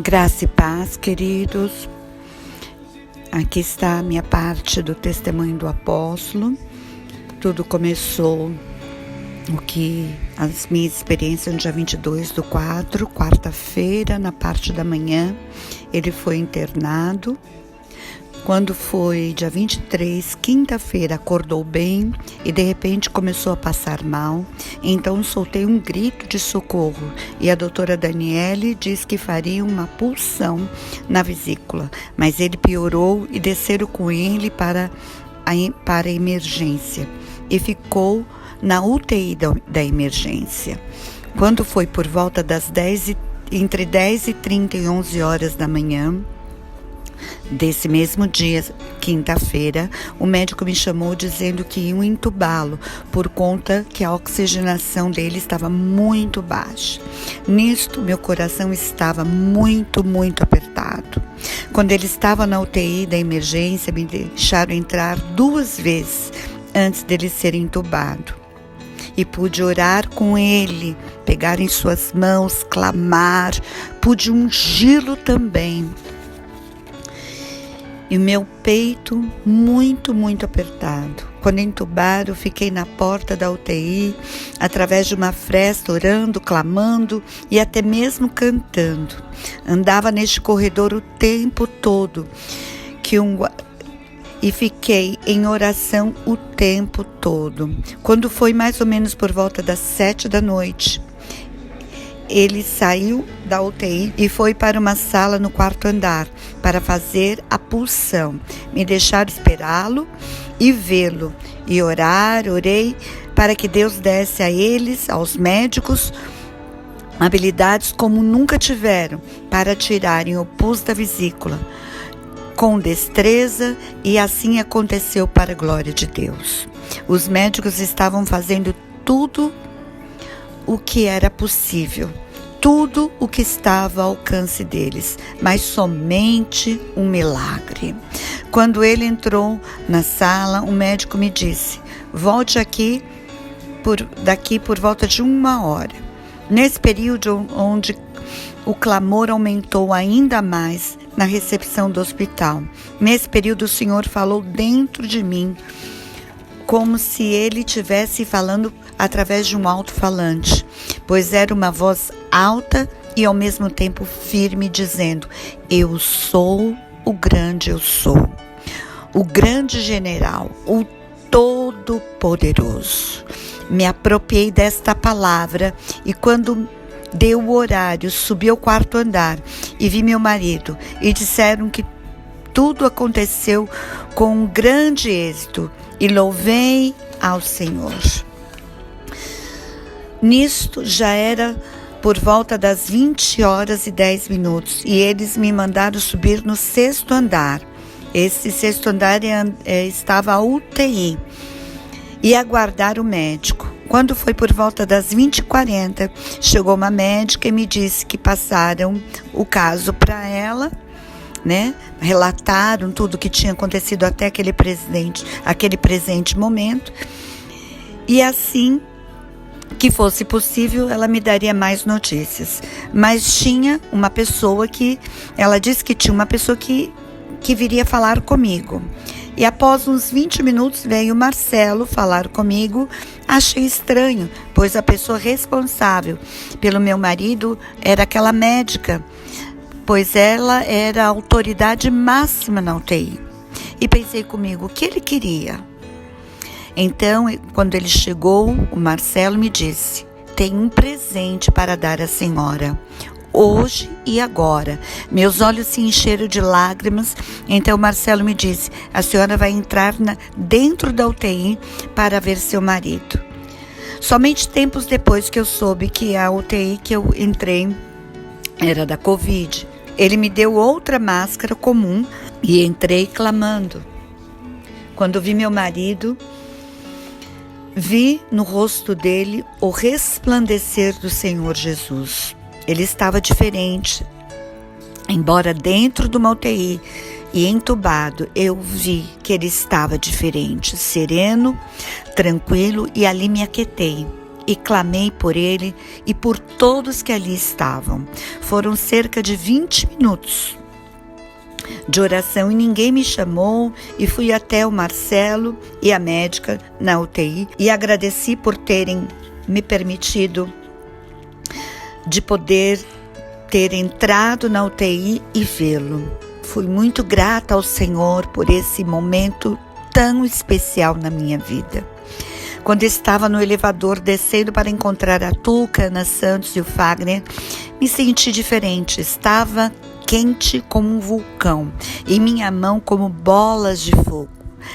Graça e paz, queridos. Aqui está a minha parte do testemunho do apóstolo. Tudo começou as minhas experiências no dia 22/4, quarta-feira, na parte da manhã. Ele foi internado. Quando foi dia 23, quinta-feira, acordou bem e de repente começou a passar mal. Então soltei um grito de socorro e a doutora Daniele disse que faria uma punção na vesícula. Mas ele piorou e desceram com ele para a emergência e ficou na UTI da emergência. Quando foi por volta entre 10h30 e 11 horas da manhã, desse mesmo dia, quinta-feira, o médico me chamou dizendo que iam entubá-lo por conta que a oxigenação dele estava muito baixa. Nisto, meu coração estava muito apertado. Quando ele estava na UTI da emergência, me deixaram entrar 2 vezes antes dele ser entubado. E pude orar com ele, pegar em suas mãos, clamar, pude ungí-lo também. E o meu peito muito apertado. Quando entubaram, fiquei na porta da UTI, através de uma fresta, orando, clamando e até mesmo cantando. Andava neste corredor o tempo todo e fiquei em oração o tempo todo. Quando foi mais ou menos por volta das 7 da noite, ele saiu da UTI e foi para uma sala no 4º andar para fazer a punção. Me deixaram esperá-lo e vê-lo e orei para que Deus desse a eles, aos médicos, habilidades como nunca tiveram para tirarem o pus da vesícula com destreza, e assim aconteceu para a glória de Deus. Os médicos estavam fazendo tudo o que era possível, tudo o que estava ao alcance deles, mas somente um milagre. Quando ele entrou na sala, o médico me disse: volte daqui por volta de 1 hora. Nesse período onde o clamor aumentou ainda mais na recepção do hospital, nesse período o Senhor falou dentro de mim, como se ele estivesse falando através de um alto-falante, pois era uma voz alta e ao mesmo tempo firme, dizendo: eu sou o grande eu sou, o grande general, o todo-poderoso. Me apropriei desta palavra e quando deu o horário, subi ao 4º andar e vi meu marido e disseram que tudo aconteceu com um grande êxito e louvei ao Senhor. Nisto já era por volta das 20h10 e eles me mandaram subir no 6º andar. Esse 6º andar estava a UTI e aguardar o médico. Quando foi por volta das 20h40, chegou uma médica e me disse que passaram o caso para ela, relataram tudo o que tinha acontecido até aquele presente momento, e assim que fosse possível, ela me daria mais notícias. Mas tinha uma pessoa ela disse que tinha uma pessoa que viria falar comigo. E após uns 20 minutos veio o Marcelo falar comigo. Achei estranho, pois a pessoa responsável pelo meu marido era aquela médica, pois ela era a autoridade máxima na UTI. E pensei comigo, o que ele queria? Então, quando ele chegou, o Marcelo me disse: tem um presente para dar à senhora, hoje e agora. Meus olhos se encheram de lágrimas. Então Marcelo me disse: a senhora vai entrar dentro da UTI para ver seu marido. Somente tempos depois que eu soube que a UTI que eu entrei era da Covid. Ele me deu outra máscara comum e entrei clamando. Quando vi meu marido, vi no rosto dele o resplandecer do Senhor Jesus. Ele estava diferente. Embora dentro de uma UTI e entubado, eu vi que ele estava diferente, sereno, tranquilo, e ali me aquietei. e clamei por ele e por todos que ali estavam. Foram cerca de 20 minutos de oração e ninguém me chamou, e fui até o Marcelo e a médica na UTI e agradeci por terem me permitido de poder ter entrado na UTI e vê-lo. Fui muito grata ao Senhor por esse momento tão especial na minha vida. Quando estava no elevador descendo para encontrar a Tuca, Ana Santos e o Fagner, me senti diferente. Estava quente como um vulcão e minha mão como bolas de fogo.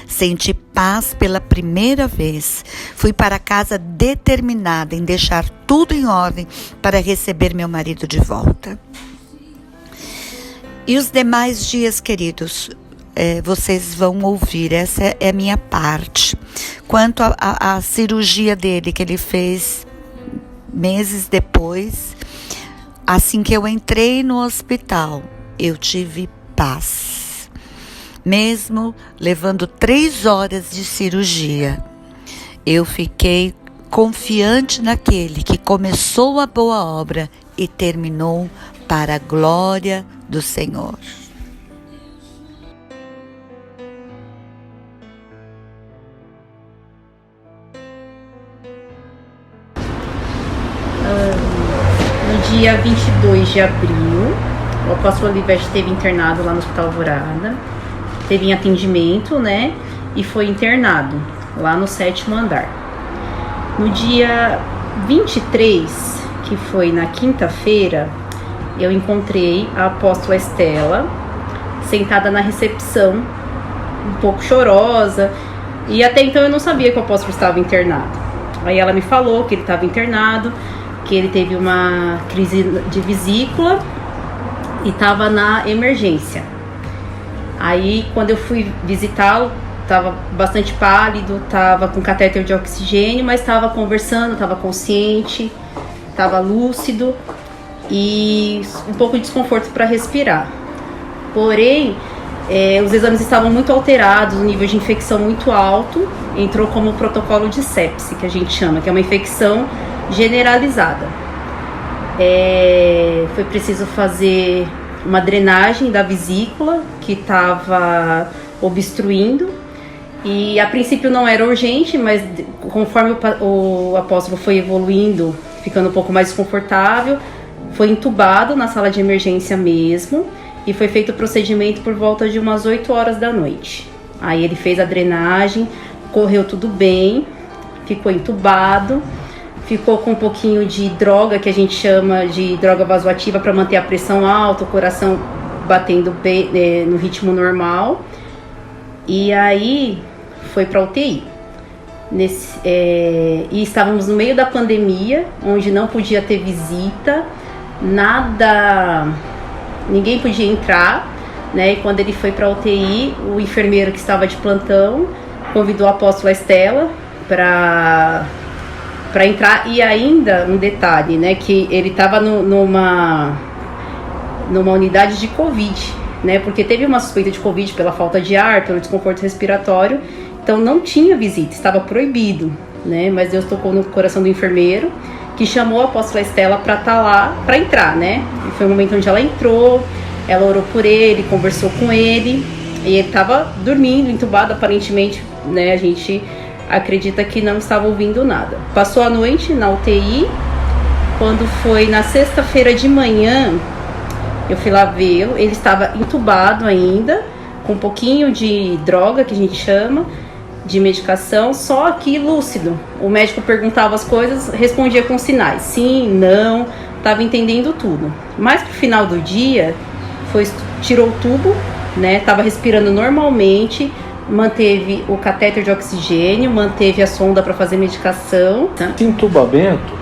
Senti paz pela primeira vez. Fui para casa determinada em deixar tudo em ordem para receber meu marido de volta. E os demais dias, queridos, vocês vão ouvir, essa é a minha parte. Quanto à cirurgia dele, que ele fez meses depois, assim que eu entrei no hospital, eu tive paz. Mesmo levando 3 horas de cirurgia, eu fiquei confiante naquele que começou a boa obra e terminou para a glória do Senhor. No dia 22 de abril, o apóstolo Olivete esteve internado lá no Hospital Alvorada, teve em atendimento, né, e foi internado lá no 7º andar. No dia 23, que foi na quinta-feira, eu encontrei a apóstola Estela sentada na recepção, um pouco chorosa, e até então eu não sabia que o apóstolo estava internado. Aí ela me falou que ele estava internado, que ele teve uma crise de vesícula e estava na emergência. Aí quando eu fui visitá-lo, estava bastante pálido, estava com catéter de oxigênio, mas estava conversando, estava consciente, estava lúcido e um pouco de desconforto para respirar. Porém, os exames estavam muito alterados, o nível de infecção muito alto, entrou como protocolo de sepse, que a gente chama, que é uma infecção generalizada. Foi preciso fazer uma drenagem da vesícula que estava obstruindo, e a princípio não era urgente, mas conforme o apóstolo foi evoluindo, ficando um pouco mais desconfortável, foi entubado na sala de emergência mesmo, e foi feito o procedimento por volta de umas 8 horas da noite. Aí ele fez a drenagem, correu tudo bem, ficou entubado, ficou com um pouquinho de droga, que a gente chama de droga vasoativa, para manter a pressão alta, o coração batendo bem, no ritmo normal. E aí foi para UTI. E estávamos no meio da pandemia, onde não podia ter visita, nada, ninguém podia entrar, né? E quando ele foi para UTI, o enfermeiro que estava de plantão convidou a apóstola Estela para entrar. E ainda um detalhe, né, que ele estava numa unidade de Covid, né, porque teve uma suspeita de Covid pela falta de ar, pelo desconforto respiratório, então não tinha visita, estava proibido, né, mas Deus tocou no coração do enfermeiro, que chamou a apóstola Estela para estar lá, para entrar, né, e foi o momento onde ela entrou, ela orou por ele, conversou com ele, e ele estava dormindo, entubado aparentemente, né, a gente acredita que não estava ouvindo nada. Passou a noite na UTI. Quando foi na sexta-feira de manhã, eu fui lá vê-lo. Ele estava entubado ainda, com um pouquinho de droga, que a gente chama, de medicação, só que lúcido. O médico perguntava as coisas, respondia com sinais. Sim, não, estava entendendo tudo. Mas pro final do dia, tirou o tubo, né? Estava respirando normalmente, manteve o catéter de oxigênio, manteve a sonda para fazer medicação. Esse entubamento,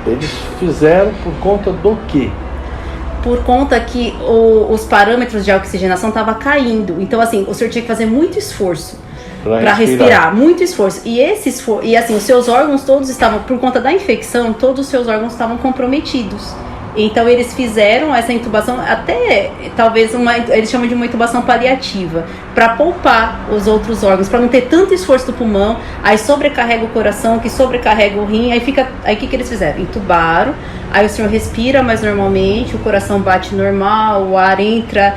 eles fizeram por conta do quê? Por conta que os parâmetros de oxigenação estavam caindo. Então, assim, o senhor tinha que fazer muito esforço para respirar, muito esforço. E esse esforço, e assim, os seus órgãos todos estavam, por conta da infecção, todos os seus órgãos estavam comprometidos. Então eles fizeram essa intubação, até talvez eles chamam de uma intubação paliativa, para poupar os outros órgãos, para não ter tanto esforço do pulmão, aí sobrecarrega o coração, que sobrecarrega o rim, aí o que eles fizeram? Intubaram, aí o senhor respira mais normalmente, o coração bate normal, o ar entra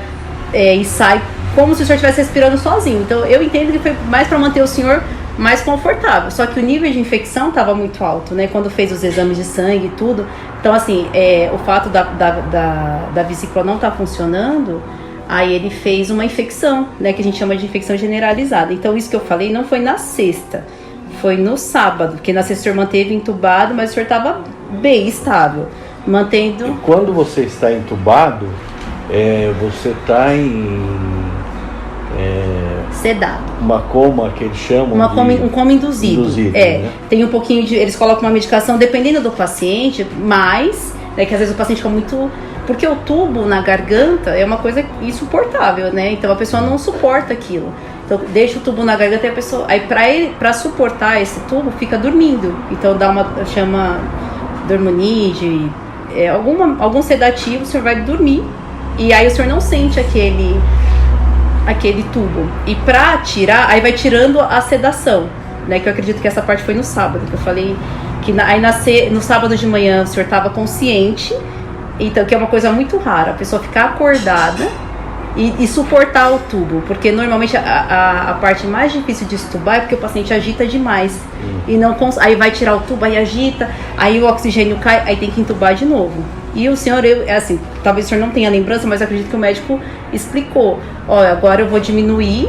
e sai, como se o senhor estivesse respirando sozinho. Então eu entendo que foi mais para manter o senhor mais confortável, só que o nível de infecção estava muito alto, né, quando fez os exames de sangue e tudo. Então assim, o fato da vesícula não estar funcionando, aí ele fez uma infecção, né, que a gente chama de infecção generalizada. Então isso que eu falei não foi na sexta, foi no sábado, porque na sexta o senhor manteve entubado, mas o senhor estava bem estável, mantendo... E quando você está entubado, você está sedado. Uma coma que eles chamam um coma induzido. Né? Tem um pouquinho de... Eles colocam uma medicação dependendo do paciente, mas... que às vezes o paciente fica muito... Porque o tubo na garganta é uma coisa insuportável, né? Então a pessoa não suporta aquilo. Então deixa o tubo na garganta e a pessoa... Aí pra suportar esse tubo, fica dormindo. Então chama dormonide, algum sedativo, o senhor vai dormir. E aí o senhor não sente aquele tubo. E pra tirar, aí vai tirando a sedação, né? Que eu acredito que essa parte foi no sábado, que eu falei que no sábado de manhã o senhor estava consciente, então que é uma coisa muito rara, a pessoa ficar acordada e suportar o tubo, porque normalmente a parte mais difícil de estubar é porque o paciente agita demais e não aí vai tirar o tubo, aí agita, aí o oxigênio cai, aí tem que entubar de novo. E o senhor, assim, talvez o senhor não tenha lembrança, mas eu acredito que o médico explicou, olha, agora eu vou diminuir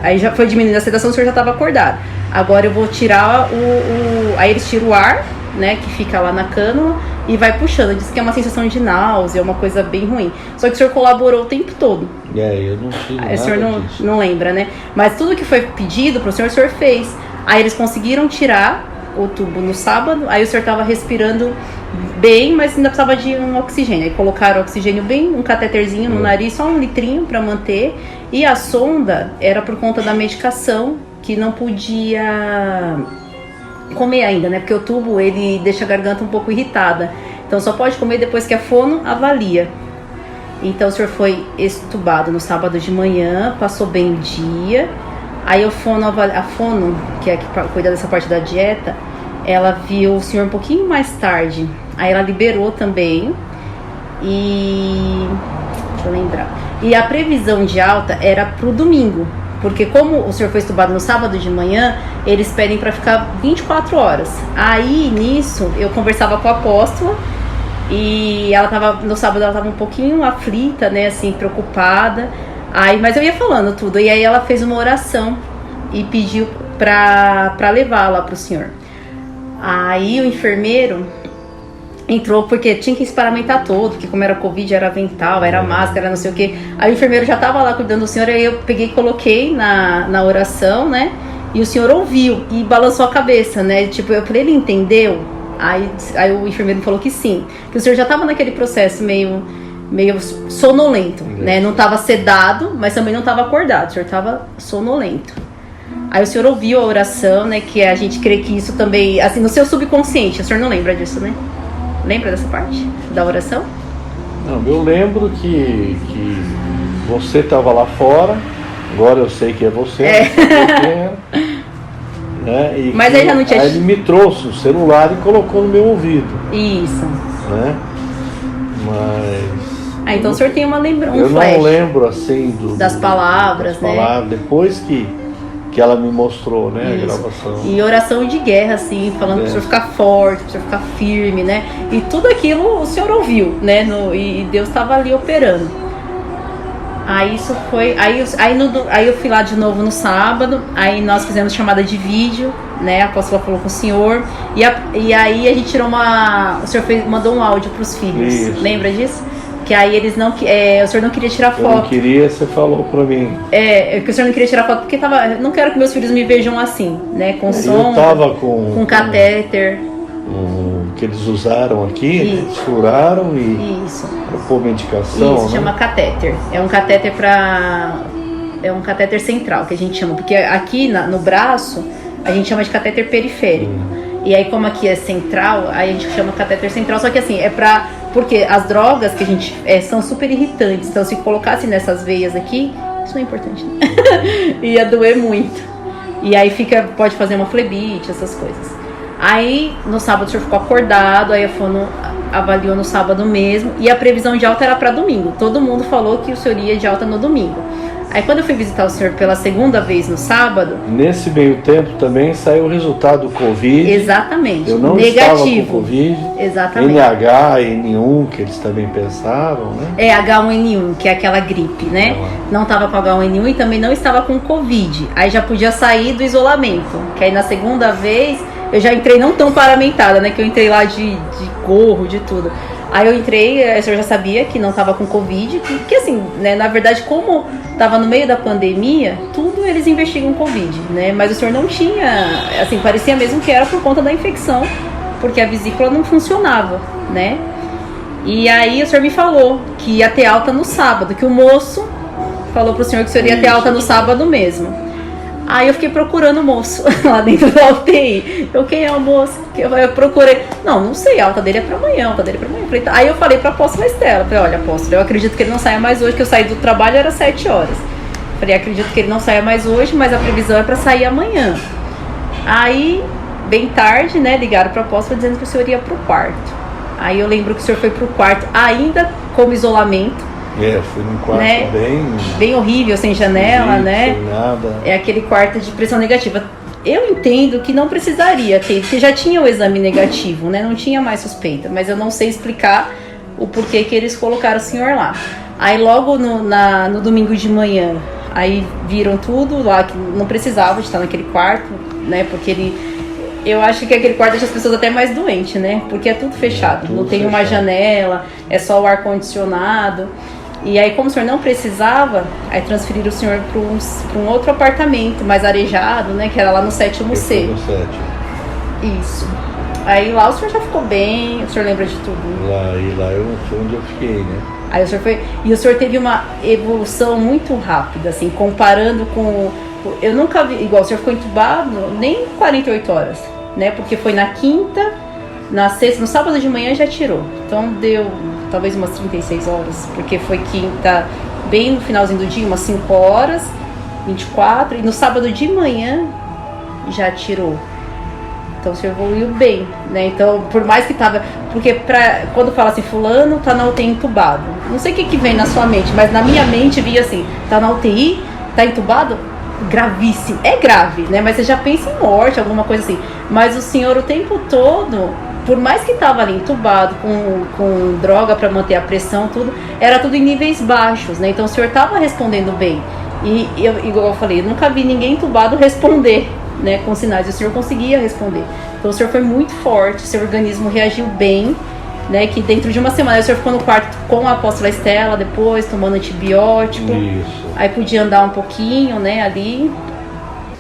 aí já foi diminuindo a sedação, o senhor já estava acordado, agora eu vou tirar aí eles tiram o ar, né, que fica lá na cânula e vai puxando. Diz que é uma sensação de náusea, uma coisa bem ruim. Só que o senhor colaborou o tempo todo. Eu não sei nada disso. O senhor não lembra, né? Mas tudo que foi pedido para o senhor fez. Aí eles conseguiram tirar o tubo no sábado, aí o senhor estava respirando bem, mas ainda precisava de um oxigênio. Aí colocaram oxigênio bem, um cateterzinho no nariz, só 1 litrinho para manter. E a sonda era por conta da medicação, que não podia comer ainda, né? Porque o tubo, ele deixa a garganta um pouco irritada. Então só pode comer depois que a fono avalia. Então o senhor foi estubado no sábado de manhã, passou bem o dia. Aí a fono, que é que cuida dessa parte da dieta, ela viu o senhor um pouquinho mais tarde. Aí ela liberou também. Deixa eu lembrar. E a previsão de alta era pro domingo. Porque como o senhor foi estubado no sábado de manhã, eles pedem para ficar 24 horas. Aí, nisso, eu conversava com a apóstola e no sábado ela tava um pouquinho aflita, né, assim, preocupada. Mas eu ia falando tudo. E aí ela fez uma oração e pediu para levá-la pro senhor. Aí o enfermeiro entrou, porque tinha que experimentar todo, porque como era Covid, era avental, era máscara, não sei o que. Aí o enfermeiro já estava lá cuidando do senhor, aí eu peguei e coloquei na oração, né? E o senhor ouviu e balançou a cabeça, né? Tipo, eu falei, ele entendeu? Aí o enfermeiro falou que sim, que o senhor já estava naquele processo meio sonolento, né? Não estava sedado, mas também não estava acordado, o senhor estava sonolento. Aí o senhor ouviu a oração, né? Que a gente crê que isso também, assim, no seu subconsciente, o senhor não lembra disso, né? Lembra dessa parte da oração? Não, eu lembro que você estava lá fora, agora eu sei que é você, né? Mas aí já não tinha... Aí ele me trouxe o celular e colocou no meu ouvido. Isso. Né? Mas... então o senhor tem uma lembrança, eu não lembro assim das palavras, né? Depois que ela me mostrou, né? Isso. A gravação. E oração de guerra, assim, falando para o senhor ficar forte, para o senhor ficar firme, né? E tudo aquilo o senhor ouviu, né? E Deus estava ali operando. Aí isso foi... Aí eu fui lá de novo no sábado, aí nós fizemos chamada de vídeo, né? A apóstola falou com o senhor. E aí a gente tirou o senhor mandou um áudio para os filhos. Isso. Lembra disso? Que aí eles não... o senhor não queria tirar foto. Eu não queria, você falou pra mim. Que o senhor não queria tirar foto porque não quero que meus filhos me vejam assim, né? Com som, eu tava com catéter. Que eles usaram aqui, eles furaram pra pôr medicação. Isso, né? chama catéter. É um catéter central, que a gente chama. Porque aqui no braço, a gente chama de catéter periférico. E aí, como aqui é central, aí a gente chama catéter central, só que assim, porque as drogas que a gente são super irritantes, então se colocasse nessas veias aqui, isso não é importante, né? Ia doer muito. E aí pode fazer uma flebite, essas coisas. Aí no sábado o senhor ficou acordado, aí a fono avaliou no sábado mesmo, e a previsão de alta era para domingo. Todo mundo falou que o senhor ia de alta no domingo. Aí quando eu fui visitar o senhor pela segunda vez no sábado... Nesse meio tempo também saiu o resultado do Covid. Exatamente. Eu não negativo. Estava com Covid. Exatamente. NH, N1, que eles também pensaram, né? É H1N1, que é aquela gripe, né? Não estava com H1N1 e também não estava com Covid. Aí já podia sair do isolamento. Que aí na segunda vez eu já entrei não tão paramentada, né? Que eu entrei lá de gorro, de tudo. Aí eu entrei, o senhor já sabia que não estava com Covid, que assim, né, na verdade, como estava no meio da pandemia, tudo eles investigam Covid, né, mas o senhor não tinha, assim, parecia mesmo que era por conta da infecção, porque a vesícula não funcionava, né, e aí o senhor me falou que ia ter alta no sábado, que o moço falou pro senhor que o senhor ia ter alta no sábado mesmo. Aí eu fiquei procurando o moço lá dentro da UTI. Quem é o moço? Eu procurei. Não sei, a alta dele é pra amanhã, Aí eu falei pra apóstola Estela. Falei, olha, apóstola, eu acredito que ele não saia mais hoje, que eu saí do trabalho era 7 horas. Falei, acredito que ele não saia mais hoje, mas a previsão é pra sair amanhã. Aí, bem tarde, né, ligaram pra apóstola dizendo que o senhor ia pro quarto. Aí eu lembro que o senhor foi pro quarto ainda como isolamento. Fui num quarto, né? Bem horrível, sem janela, né? Sem nada. É aquele quarto de pressão negativa. Eu entendo que não precisaria ter, porque já tinha o exame negativo, né? Não tinha mais suspeita, mas eu não sei explicar o porquê que eles colocaram o senhor lá. Aí logo no domingo de manhã, aí viram tudo lá, que não precisava de estar naquele quarto, né? Porque eu acho que aquele quarto deixa as pessoas até mais doentes, né? Porque é tudo fechado, não tem uma janela, é só o ar-condicionado. E aí, como o senhor não precisava, aí transferiram o senhor para um outro apartamento mais arejado, né? Que era lá no 7º C. No 7. Isso. Aí lá o senhor já ficou bem, o senhor lembra de tudo? Lá eu foi onde eu fiquei, né? Aí o senhor foi. E o senhor teve uma evolução muito rápida, assim, comparando com. Eu nunca vi. Igual o senhor ficou entubado nem 48 horas, né? Porque foi na quinta, na sexta, no sábado de manhã já tirou. Então deu talvez umas 36 horas, porque foi quinta, bem no finalzinho do dia, umas 5 horas, 24, e no sábado de manhã já tirou. Então o senhor evoluiu bem, né? Então, por mais que tava... Porque quando fala assim, fulano tá na UTI entubado, não sei o que vem na sua mente, mas na minha mente via assim, tá na UTI, tá entubado, gravíssimo. É grave, né? Mas você já pensa em morte, alguma coisa assim. Mas o senhor o tempo todo... Por mais que estava ali entubado, com droga para manter a pressão, tudo, era tudo em níveis baixos, né? Então o senhor estava respondendo bem. E igual eu falei, eu nunca vi ninguém entubado responder, né, com sinais. E o senhor conseguia responder. Então o senhor foi muito forte, o seu organismo reagiu bem, né? Que dentro de uma semana o senhor ficou no quarto com a apóstola Estela, depois tomando antibiótico. Isso. Aí podia andar um pouquinho, né, ali.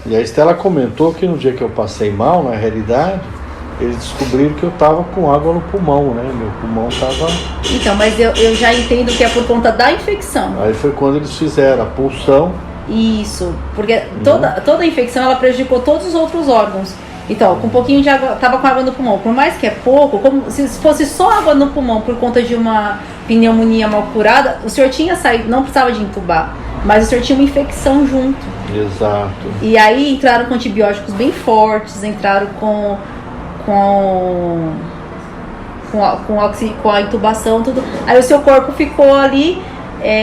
E a Estela comentou que no dia que eu passei mal, na realidade, eles descobriram que eu tava com água no pulmão, né? Meu pulmão tava... Então, mas eu já entendo que é por conta da infecção. Aí foi quando eles fizeram a punção. Isso, porque toda a infecção, ela prejudicou todos os outros órgãos. Então, com um pouquinho de água, tava com água no pulmão. Por mais que é pouco, como se fosse só água no pulmão por conta de uma pneumonia mal curada, o senhor tinha saído, não precisava de entubar, mas o senhor tinha uma infecção junto. Exato. E aí entraram com antibióticos bem fortes, entraram com a intubação, tudo. Aí o seu corpo ficou ali,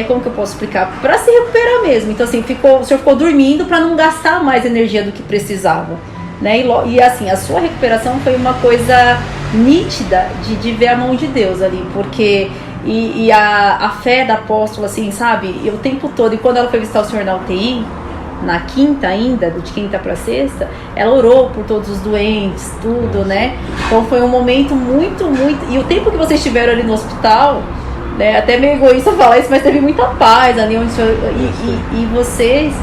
como que eu posso explicar? Para se recuperar mesmo. Então assim, o senhor ficou dormindo para não gastar mais energia do que precisava, né? E assim, a sua recuperação foi uma coisa nítida de ver a mão de Deus ali, porque e a fé da apóstola, assim, sabe? E o tempo todo, e quando ela foi visitar o senhor na UTI, na quinta ainda, de quinta para sexta, ela orou por todos os doentes, tudo, né? Então foi um momento muito... E o tempo que vocês estiveram ali no hospital, né? Até meio egoísta falar isso, mas teve muita paz ali onde e vocês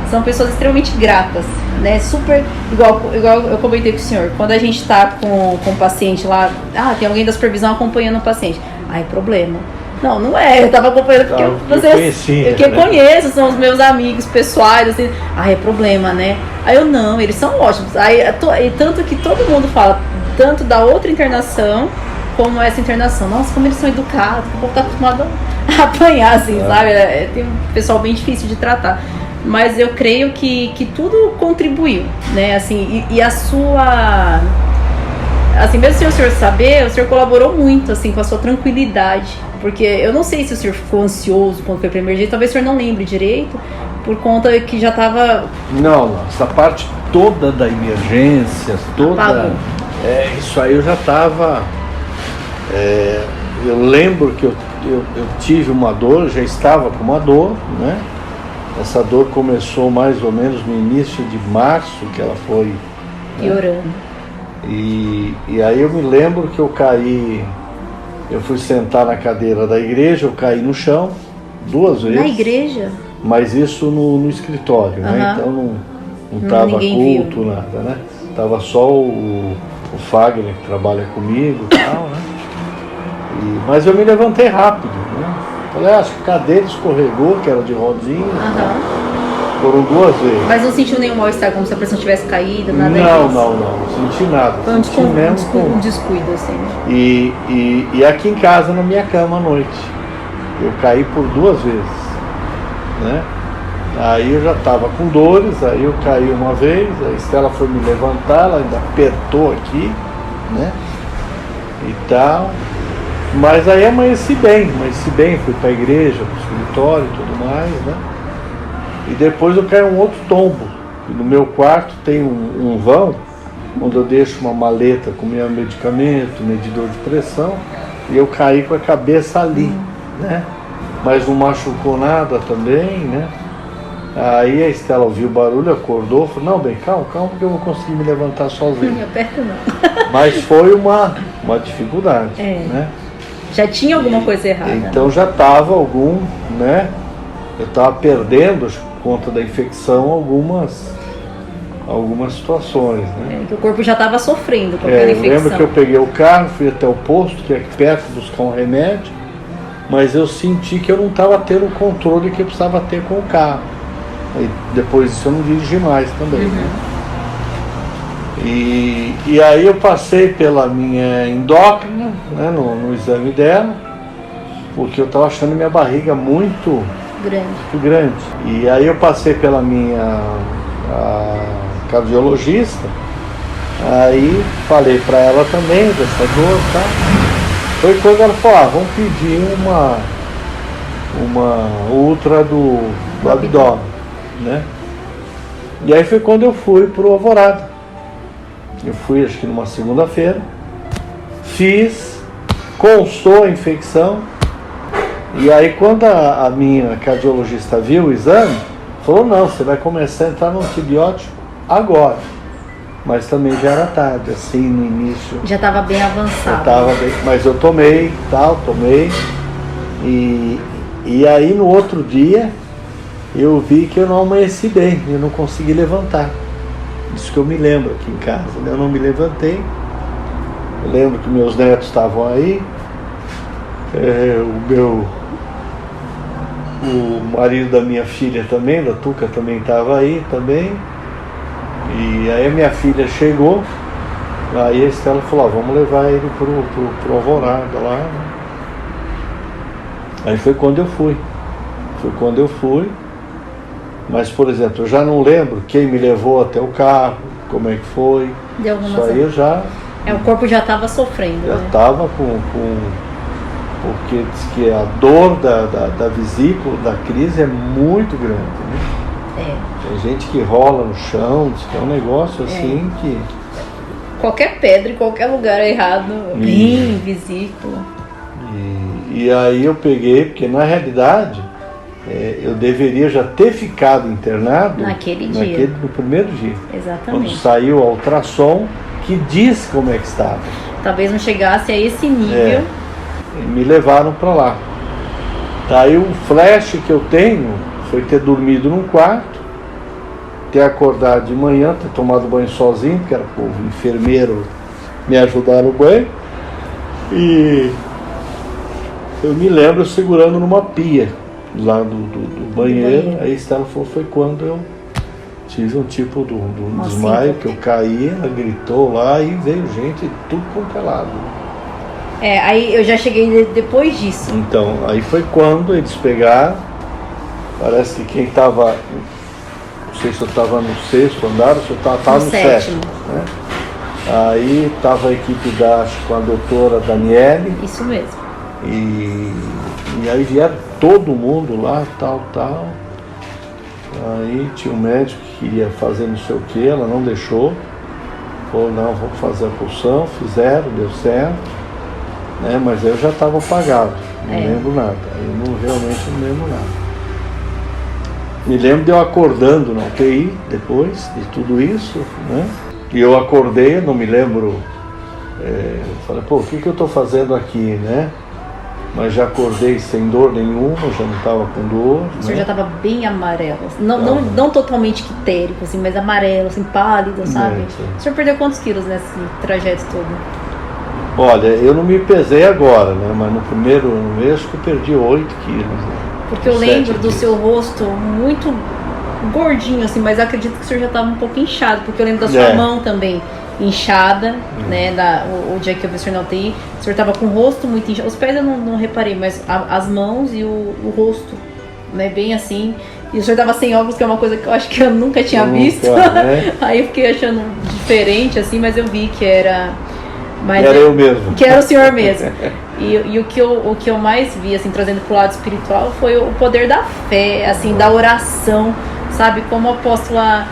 são pessoas extremamente gratas, né? Super... Igual eu comentei com o senhor, quando a gente tá com o paciente lá, tem alguém da supervisão acompanhando o paciente. É problema. Não é, eu tava acompanhando porque eu conheço, são os meus amigos pessoais, assim, é problema, né? Aí eu, não, eles são ótimos. E tanto que todo mundo fala, tanto da outra internação, como essa internação. Nossa, como eles são educados, o povo tá acostumado a apanhar, assim, sabe? Tem um pessoal bem difícil de tratar. Mas eu creio que tudo contribuiu, né? Assim, e a sua... Assim, mesmo sem o senhor saber, o senhor colaborou muito, assim, com a sua tranquilidade. Porque eu não sei se o senhor ficou ansioso quando foi pra emergência, talvez o senhor não lembre direito, por conta que já tava... Não, essa parte toda da emergência, toda... isso aí eu já tava... eu lembro que eu tive uma dor, já estava com uma dor, né? Essa dor começou mais ou menos no início de março, que ela foi... piorando. Né? E aí eu me lembro que eu caí, eu fui sentar na cadeira da igreja, eu caí no chão 2 vezes. Na igreja? Mas isso no escritório, né? Então não tava culto, viu. Nada, né? Tava só o Fagner, que trabalha comigo e tal, né? Mas eu me levantei rápido, né? Falei, acho que a cadeira escorregou, que era de rodinha. Foram 2 vezes. Mas não sentiu nenhum mal-estar, como se a pressão tivesse caído, nada disso? Não senti nada. Foi um descuido, assim. E aqui em casa, na minha cama à noite, eu caí por 2 vezes, né? Aí eu já estava com dores, aí eu caí uma vez, a Estela foi me levantar, ela ainda apertou aqui, né? E tal. Mas aí amanheci bem, fui para a igreja, para o escritório e tudo mais, né? E depois eu caí um outro tombo. No meu quarto tem um vão, onde eu deixo uma maleta com meu medicamento, medidor de pressão, e eu caí com a cabeça ali, né? Mas não machucou nada também, né? Aí a Estela ouviu o barulho, acordou, falou, não, bem, calma, porque eu vou conseguir me levantar sozinho. Não me aperta não. Mas foi uma dificuldade, né? Já tinha alguma coisa errada. Então já estava né? Eu estava perdendo, por conta da infecção, algumas situações, né? Que o corpo já estava sofrendo com aquela infecção. Eu lembro que eu peguei o carro, fui até o posto, que é aqui perto, buscar um remédio, mas eu senti que eu não estava tendo o controle que eu precisava ter com o carro. E depois disso eu não dirigi mais também. Né? E aí eu passei pela minha endócrina, né, no exame dela, porque eu estava achando minha barriga muito grande. E aí eu passei pela minha cardiologista, aí falei para ela também dessa dor, tá? Foi quando ela falou, vamos pedir uma ultra do abdômen, né? E aí foi quando eu fui pro Alvorada. Eu fui acho que numa segunda-feira, fiz, constou a infecção, e aí quando a minha cardiologista viu o exame, falou, não, você vai começar a entrar no antibiótico agora. Mas também já era tarde, assim, no início. Já estava bem avançado. Mas eu tomei, e aí no outro dia eu vi que eu não amanheci bem, eu não consegui levantar. Isso que eu me lembro aqui em casa, né? Eu não me levantei. Eu lembro que meus netos estavam aí, o marido da minha filha também, da Tuca, também estava aí também. E aí a minha filha chegou, aí a Estela falou, vamos levar ele pro Alvorada lá. Aí foi quando eu fui. Mas, por exemplo, eu já não lembro quem me levou até o carro, como é que foi. Isso aí eu já... o corpo já estava sofrendo. Já estava porque diz que a dor da vesícula, da crise é muito grande, né? Tem gente que rola no chão, diz que é um negócio assim que... Qualquer pedra em qualquer lugar errado, rim, vesícula. E aí eu peguei, porque na realidade... eu deveria já ter ficado internado no primeiro dia. Exatamente. Quando saiu a ultrassom, que diz como é que estava. Talvez não chegasse a esse nível. E me levaram para lá. Daí o flash que eu tenho foi ter dormido num quarto, ter acordado de manhã, ter tomado banho sozinho, porque era o enfermeiro me ajudar no banho. Eu me lembro segurando numa pia lá do banheiro. Aí a Estela falou, foi quando eu tive um tipo do desmaio, que eu caí, ela gritou lá e veio gente tudo congelado. Aí eu já cheguei depois disso. Então, aí foi quando eles pegaram, parece que quem estava, não sei se eu estava no 6º andar ou se eu estava no 7º, né? Aí estava a equipe com a doutora Daniele. Isso mesmo. E aí vieram todo mundo lá, tal. Aí tinha um médico que queria fazer não sei o que, ela não deixou. Falou, não, vamos fazer a punção, fizeram, deu certo. Né? Mas eu já estava apagado, não lembro nada. Eu realmente não lembro nada. Me lembro de eu acordando na UTI depois de tudo isso, né? E eu acordei, não me lembro, falei, pô, o que eu estou fazendo aqui, né? Mas já acordei sem dor nenhuma, já não estava com dor. O senhor já estava bem amarelo, não totalmente quitérico, assim, mas amarelo, assim, pálido, sabe? O senhor perdeu quantos quilos nesse trajeto todo? Olha, eu não me pesei agora, né? Mas no primeiro mês que eu perdi 8 quilos. Né? Porque eu lembro do seu rosto muito gordinho, assim, mas eu acredito que o senhor já estava um pouco inchado, porque eu lembro da sua mão também inchada, né, o dia que eu vi o senhor na UTI, o senhor estava com o rosto muito inchado, os pés eu não reparei, mas as mãos e o rosto, né, bem assim, e o senhor estava sem óculos, que é uma coisa que eu acho que eu nunca tinha visto, né? Aí eu fiquei achando diferente, assim, mas eu vi que era... Mas era eu mesmo. Que era o senhor mesmo. E o que eu mais vi, assim, trazendo pro lado espiritual, foi o poder da fé, assim, da oração, sabe? Como a apóstola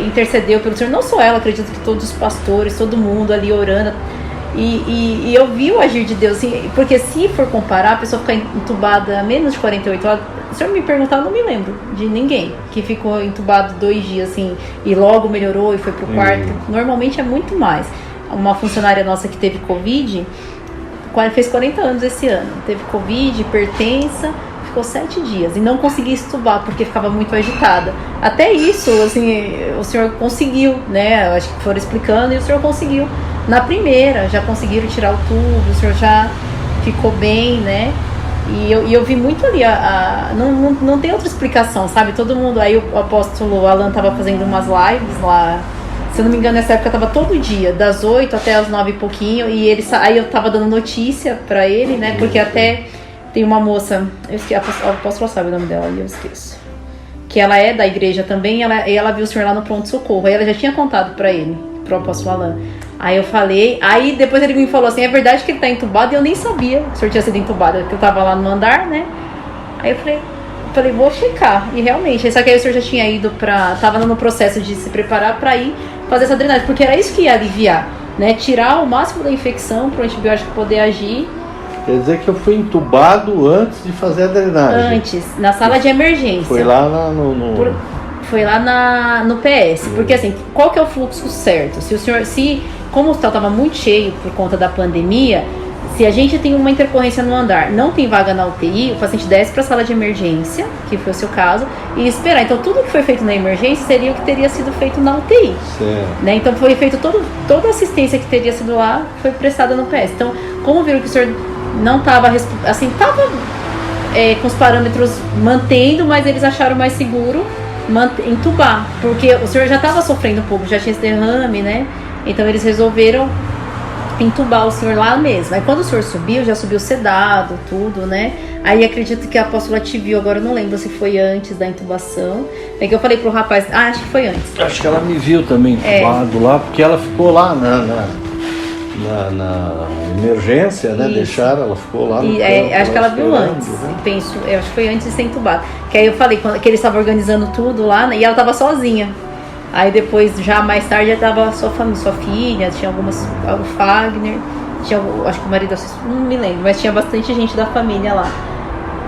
intercedeu pelo Senhor, não só ela, acredito que todos os pastores, todo mundo ali orando. E eu vi o agir de Deus, assim, porque se for comparar, a pessoa ficar entubada menos de 48 horas, se o senhor me perguntar, eu não me lembro de ninguém que ficou entubado 2 dias, assim, e logo melhorou e foi pro quarto. Normalmente é muito mais. Uma funcionária nossa que teve Covid, fez 40 anos esse ano, teve Covid, hipertensa, ficou 7 dias e não conseguia estubar porque ficava muito agitada. Até isso, assim, o senhor conseguiu, né? Acho que foram explicando e o senhor conseguiu. Na primeira, já conseguiram tirar o tubo, o senhor já ficou bem, né? E eu vi muito ali, não tem outra explicação, sabe? Todo mundo, aí o apóstolo Alan tava fazendo umas lives lá. Se eu não me engano, nessa época tava todo dia, das 8 até as 9 e pouquinho, e aí eu tava dando notícia pra ele, né, porque até tem uma moça, eu esqueci, a apóstola sabe o nome dela, e eu esqueço, que ela é da igreja também, e ela viu o senhor lá no pronto-socorro, aí ela já tinha contado pra ele, pro apóstolo Alan. Aí eu falei, aí depois ele me falou assim, é verdade que ele tá entubado, e eu nem sabia que o senhor tinha sido entubado, porque eu tava lá no andar, né, aí eu falei, vou checar, e realmente, só que aí o senhor já tinha ido tava no processo de se preparar pra ir fazer essa drenagem, porque era isso que ia aliviar, né, tirar o máximo da infecção para o antibiótico poder agir. Quer dizer que eu fui entubado antes de fazer a drenagem? Antes, na sala de emergência. Foi lá Foi lá no PS, porque assim, qual que é o fluxo certo? Como o hospital estava muito cheio por conta da pandemia, se a gente tem uma intercorrência no andar, não tem vaga na UTI, o paciente desce para a sala de emergência, que foi o seu caso, e esperar. Então, tudo que foi feito na emergência seria o que teria sido feito na UTI. Né? Então, foi feito toda a assistência que teria sido lá, foi prestada no PS. Então, como viram que o senhor não estava, assim, estava com os parâmetros mantendo, mas eles acharam mais seguro entubar, porque o senhor já estava sofrendo um pouco, já tinha esse derrame, né? Então, eles resolveram entubar o senhor lá mesmo. Aí quando o senhor subiu, já subiu sedado, tudo, né? Aí acredito que a apóstola te viu, agora eu não lembro se foi antes da intubação. É que eu falei pro rapaz, acho que foi antes. Acho que ela me viu também entubado lá, porque ela ficou lá na emergência, né? Deixaram, ela ficou lá no campo, acho que ela viu antes, né? Eu acho que foi antes de ser entubado. Que aí eu falei que ele estava organizando tudo lá, né? E ela estava sozinha. Aí depois, já mais tarde, já tava sua família, sua filha, tinha o Fagner, tinha, acho que o marido, não me lembro, mas tinha bastante gente da família lá.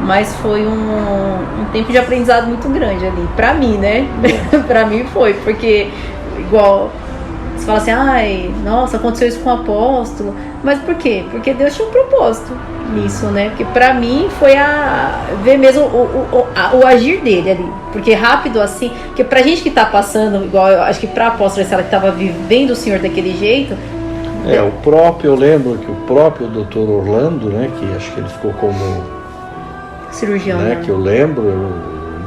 Mas foi um tempo de aprendizado muito grande ali, pra mim, né? Pra mim foi, porque igual você fala assim, ai, nossa, aconteceu isso com o apóstolo, mas por quê? Porque Deus tinha um propósito nisso, né? Porque pra mim foi ver mesmo o agir dele ali, porque rápido assim, porque pra gente que tá passando, igual eu acho que pra apóstola, se ela que tava vivendo o Senhor daquele jeito, Eu lembro que o próprio Dr. Orlando, né, que acho que ele ficou como cirurgião, né, que eu lembro,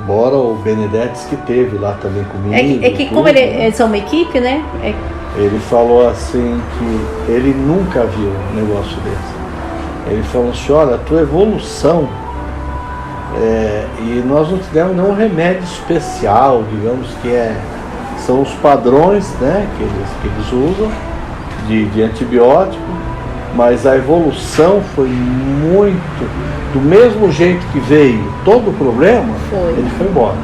embora o Benedetti que teve lá também comigo. É que tudo, como eles são uma equipe, né? Ele falou assim que ele nunca viu um negócio desse. Ele falou assim, olha, a tua evolução, e nós não te demos nenhum remédio especial, digamos que são os padrões, né, que eles usam de antibiótico, mas a evolução foi muito, do mesmo jeito que veio todo o problema, ele foi embora.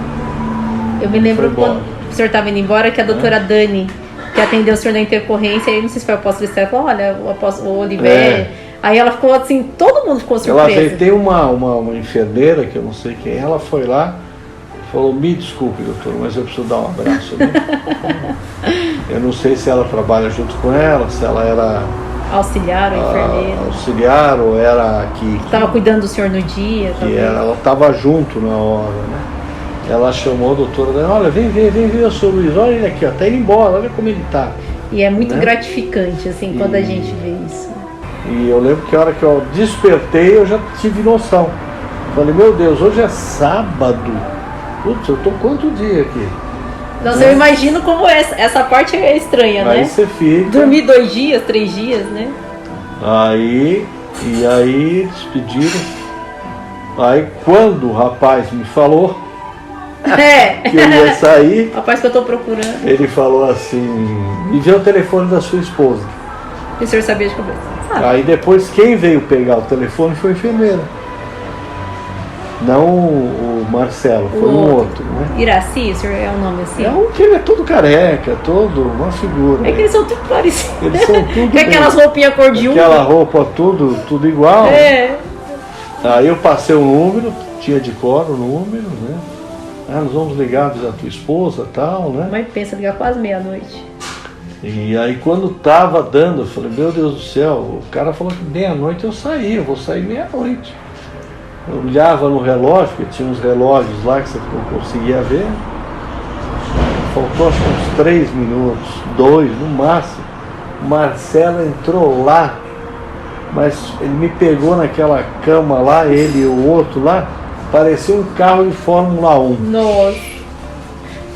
Eu me lembro quando o senhor estava indo embora, que a doutora Dani, que atendeu o senhor na intercorrência, aí não sei se foi o apóstolo Esther, falou, olha, o Oliver, aí ela ficou assim, todo mundo ficou surpreso. Ela veio, tem uma enfermeira, que eu não sei quem, ela foi lá, falou, me desculpe, doutor, mas eu preciso dar um abraço. Eu não sei se ela trabalha junto com ela, se ela era auxiliar ou enfermeira. Auxiliar ou era que estava cuidando do senhor no dia. Ela estava junto na hora, né? Ela chamou a doutora, olha, vem ver o senhor Luiz, olha ele aqui, ó, tá indo embora, olha como ele tá. E é muito gratificante, assim, quando a gente vê isso. E eu lembro que a hora que eu despertei, eu já tive noção. Falei, meu Deus, hoje é sábado. Putz, eu tô quanto dia aqui? Nossa, eu imagino como essa parte é estranha, né? Aí você fica... Dormir 2 dias, 3 dias, né? Aí despediram. Aí quando o rapaz me falou que eu ia sair... Rapaz que eu tô procurando. Ele falou assim, me deu o telefone da sua esposa. E o senhor sabia de cabeça? Aí depois quem veio pegar o telefone foi a enfermeira. Não o Marcelo, foi um outro, né? Iraci, o senhor é um nome assim? É um que ele é todo careca, todo uma figura. É que eles são tudo parecidos. Eles são tudo com aquelas roupinhas cor de uva. Aquela roupa tudo igual. Aí eu passei o número, tinha de cor o número, né? Nós vamos ligar a tua esposa e tal, né? Mas pensa, ligar quase meia-noite. E aí quando tava dando, eu falei, meu Deus do céu, o cara falou que meia-noite eu saí, eu vou sair meia-noite. Eu olhava no relógio, porque tinha uns relógios lá que você não conseguia ver. Faltou acho que uns 3 minutos, 2 no máximo. O Marcelo entrou lá, mas ele me pegou naquela cama lá, ele e o outro lá, parecia um carro de Fórmula 1. Nossa!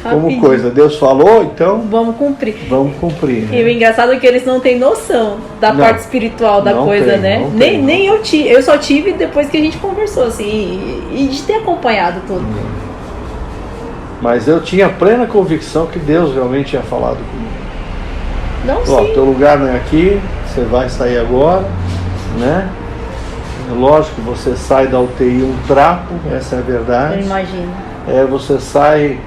Como Rapidinho. coisa, Deus falou, então vamos cumprir. Vamos cumprir. Né? E o engraçado é que eles não têm noção da parte espiritual da coisa, né? Nem eu tive, eu só tive depois que a gente conversou, assim, e de ter acompanhado tudo. Mas eu tinha plena convicção que Deus realmente tinha falado comigo. Não, ó, teu lugar não é aqui, você vai sair agora, né? Lógico que você sai da UTI um trapo, essa é a verdade. Eu imagino. Você sai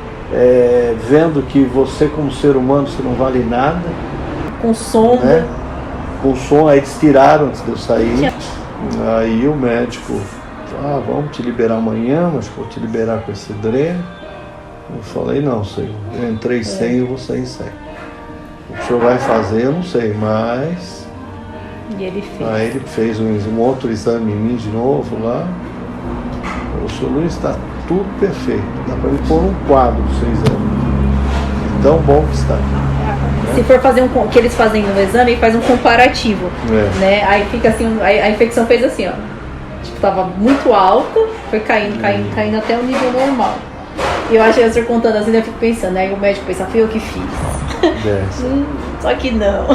vendo que você como ser humano você não vale nada. Com som. Né? Com som, aí eles tiraram antes de eu sair. Aí o médico, vamos te liberar amanhã, mas vou te liberar com esse dreno. Eu falei, não, senhor, eu entrei sem, eu vou sair sem. O que o senhor vai fazer, eu não sei, mas... E ele fez. Aí ele fez um outro exame em mim de novo lá. O senhor Luiz, está tudo perfeito. Dá para ele pôr um quadro do seu exame. Tão bom que está. Se for fazer o que eles fazem no exame, faz um comparativo. Né? Aí fica assim, a infecção fez assim, ó. Tipo, tava muito alta, foi caindo até o nível normal. E eu achei o senhor contando assim, eu fico pensando, aí o médico pensa, fui eu que fiz. Só que não.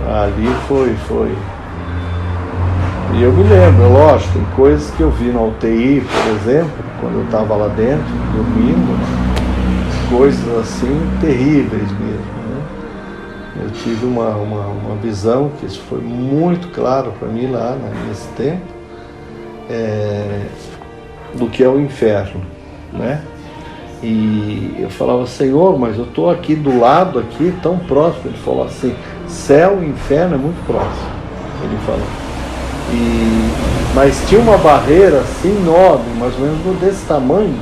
Ali foi. E eu me lembro, lógico, tem coisas que eu vi na UTI, por exemplo, quando eu estava lá dentro, dormindo, coisas assim terríveis mesmo, né? Eu tive uma visão, que isso foi muito claro para mim lá, né, nesse tempo, do que é o inferno, né? E eu falava, Senhor, mas eu estou aqui do lado, aqui, tão próximo. Ele falou assim, céu e inferno é muito próximo, ele falou. Mas tinha uma barreira assim enorme, mais ou menos desse tamanho,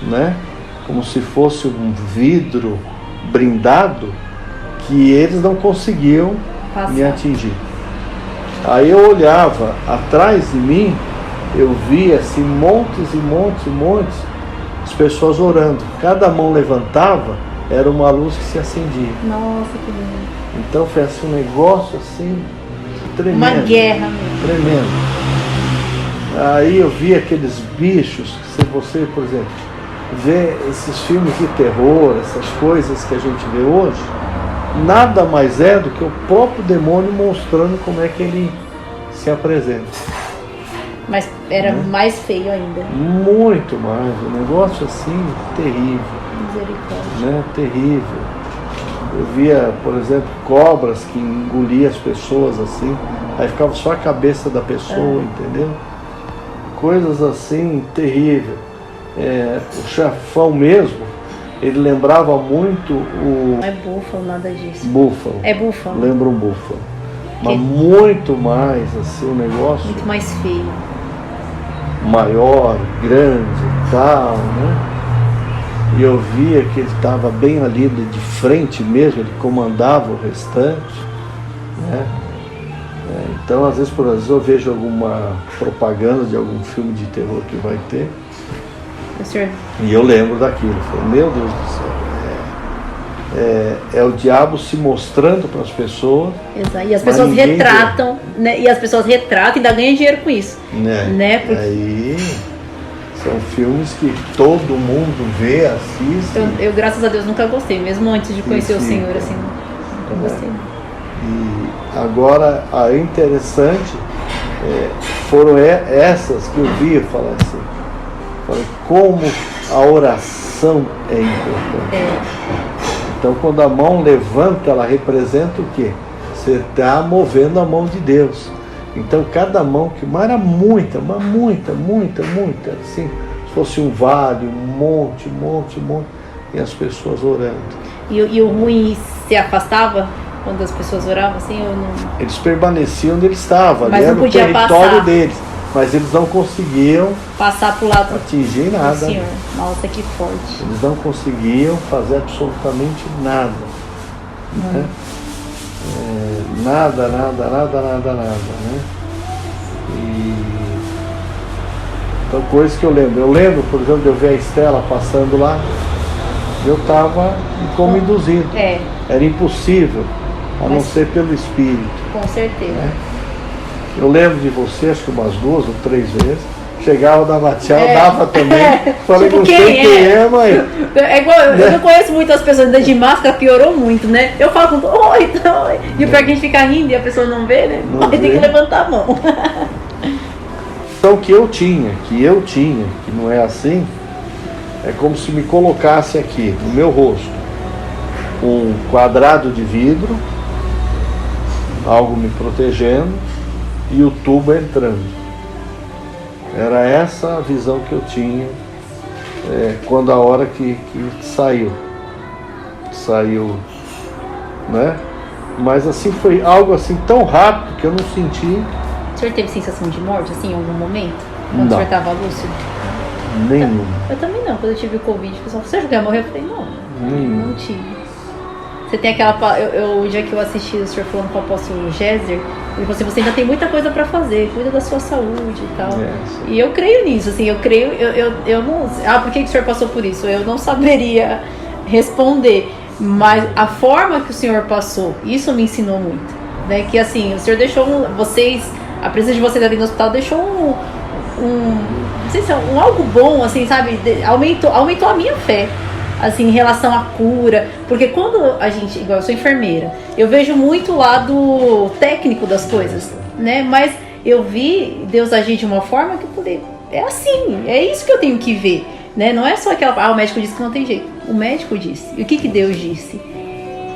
né? Como se fosse um vidro brindado, que eles não conseguiam me atingir. Aí eu olhava atrás de mim, eu via assim montes e montes, as pessoas orando. Cada mão levantava, era uma luz que se acendia. Nossa, que lindo. Então foi assim, um negócio assim, tremendo. Uma guerra mesmo. Tremendo. Aí eu vi aqueles bichos, que se você, por exemplo, vê esses filmes de terror, essas coisas que a gente vê hoje, nada mais é do que o próprio demônio mostrando como é que ele se apresenta. Mas era mais feio ainda. Muito mais, um negócio assim terrível. Misericórdia. Né? Terrível. Eu via, por exemplo, cobras que engoliam as pessoas assim, aí ficava só a cabeça da pessoa, entendeu? Coisas assim terríveis. O chefão mesmo, ele lembrava muito o... Não é búfalo, nada disso. Búfalo. É búfalo. Lembra um búfalo. Mas muito mais, assim, um negócio... Muito mais feio. Maior, grande e tal, né? E eu via que ele estava bem ali de frente mesmo, ele comandava o restante, né? Então, às vezes, eu vejo alguma propaganda de algum filme de terror que vai ter, e eu lembro daquilo. Eu falei, meu Deus do céu, é o diabo se mostrando para as pessoas. Exato. E as pessoas retratam, né? E as pessoas retratam e ainda ganham dinheiro com isso. Né? Porque... Aí são filmes que todo mundo vê, assiste. Eu, graças a Deus, nunca gostei, mesmo antes de conhecer o Senhor, assim, nunca gostei. E agora, a interessante foram essas que eu vi falar assim. Falei, como a oração é importante. Então, quando a mão levanta, ela representa o quê? Você está movendo a mão de Deus. Então, cada mão, mas era muita, assim, se fosse um vale, um monte, e as pessoas orando. E o ruim se afastava quando as pessoas oravam, assim, ou não? Eles permaneciam onde eles estavam, mas ali não era o território passar. Deles. Mas eles não conseguiam passar pro lado atingir nada. Senhor. Nossa, que forte. Eles não conseguiam fazer absolutamente nada. Né? Nada, né? Então, coisas que eu lembro. Eu lembro, por exemplo, de eu ver a Estela passando lá, eu estava como induzido. Era impossível, a não ser pelo Espírito. Com certeza. Né? Eu lembro de você, acho que umas 2 ou 3 vezes. Chegava, dava tchau, dava também. Falei, tipo, não sei quem é, mãe. É igual, eu não conheço muitas pessoas ainda de máscara, piorou muito, né? Eu falo com oi. E o pior que a gente fica rindo e a pessoa não vê, né? Aí tem que levantar a mão. Então, que eu tinha, que não é assim, é como se me colocasse aqui, no meu rosto, um quadrado de vidro, algo me protegendo, e o tubo entrando. Era essa a visão que eu tinha quando a hora que saiu, né? Mas assim, foi algo assim tão rápido que eu não senti. O senhor teve sensação de morte, assim, em algum momento? Quando o senhor estava lúcido? Nenhum. Eu também não. Quando eu tive o Covid, o pessoal, você já quer morrer? Eu falei, não tive. Você tem aquela... o dia que eu assisti o senhor falando com o apóstolo Géser, ele falou assim, você ainda tem muita coisa para fazer, cuida da sua saúde e tal. E eu creio nisso, assim, eu não... por que o senhor passou por isso? Eu não saberia responder, mas a forma que o senhor passou, isso me ensinou muito, né? Que assim, o senhor deixou a presença de vocês ali no hospital deixou não sei se é algo bom, assim, sabe? Aumentou a minha fé, assim, em relação à cura, porque quando a gente, igual eu sou enfermeira, eu vejo muito o lado técnico das coisas, né? Mas eu vi Deus agir de uma forma que eu falei, é assim, é isso que eu tenho que ver, né? Não é só aquela, o médico disse que não tem jeito, o médico disse, e o que Deus disse,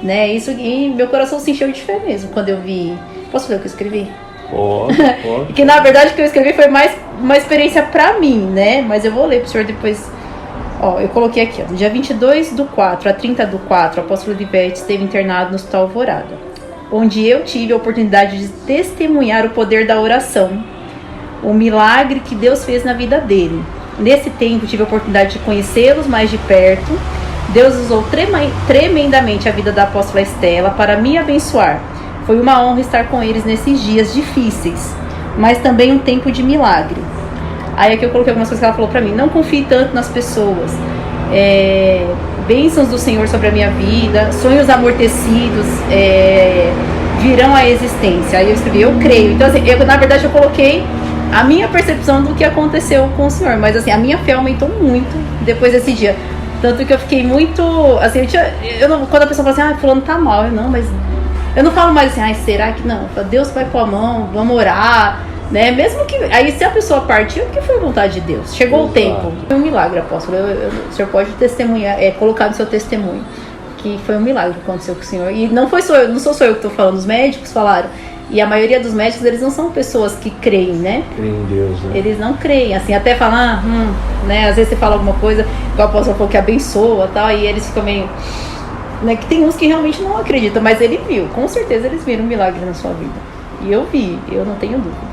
né? Isso, e meu coração se encheu de fé mesmo, quando eu vi, posso ler o que eu escrevi? Pode. Que na verdade o que eu escrevi foi mais uma experiência pra mim, né? Mas eu vou ler pro senhor depois. Eu coloquei aqui, do dia 22/4 a 30/4, o apóstolo Libete esteve internado no Hospital Alvorada, onde eu tive a oportunidade de testemunhar o poder da oração, o milagre que Deus fez na vida dele. Nesse tempo tive a oportunidade de conhecê-los mais de perto. Deus usou tremendamente a vida da apóstola Estela para me abençoar. Foi uma honra estar com eles nesses dias difíceis, mas também um tempo de milagre. Aí aqui eu coloquei algumas coisas que ela falou pra mim. Não confie tanto nas pessoas. bênçãos do Senhor sobre a minha vida, sonhos amortecidos virão à existência. Aí eu escrevi, eu creio. Então assim, na verdade eu coloquei a minha percepção do que aconteceu com o Senhor, mas assim, a minha fé aumentou muito depois desse dia. Tanto que eu fiquei muito, assim, quando a pessoa fala assim, fulano tá mal, mas eu não falo mais assim, será que não? Deus vai pôr a mão, vamos orar, né? Mesmo que, aí se a pessoa partiu, porque foi a vontade de Deus. Chegou o tempo. Foi um milagre, apóstolo. O senhor pode testemunhar, colocar no seu testemunho, que foi um milagre que aconteceu com o senhor. E não sou só eu que estou falando, os médicos falaram. E a maioria dos médicos, eles não são pessoas que creem, né? Creem em Deus, né? Eles não creem, assim, até falar, né? Às vezes você fala alguma coisa, o apóstolo falou que abençoa e tal, e eles ficam meio... Né, que tem uns que realmente não acreditam, mas ele viu, com certeza eles viram um milagre na sua vida. E eu vi, eu não tenho dúvida.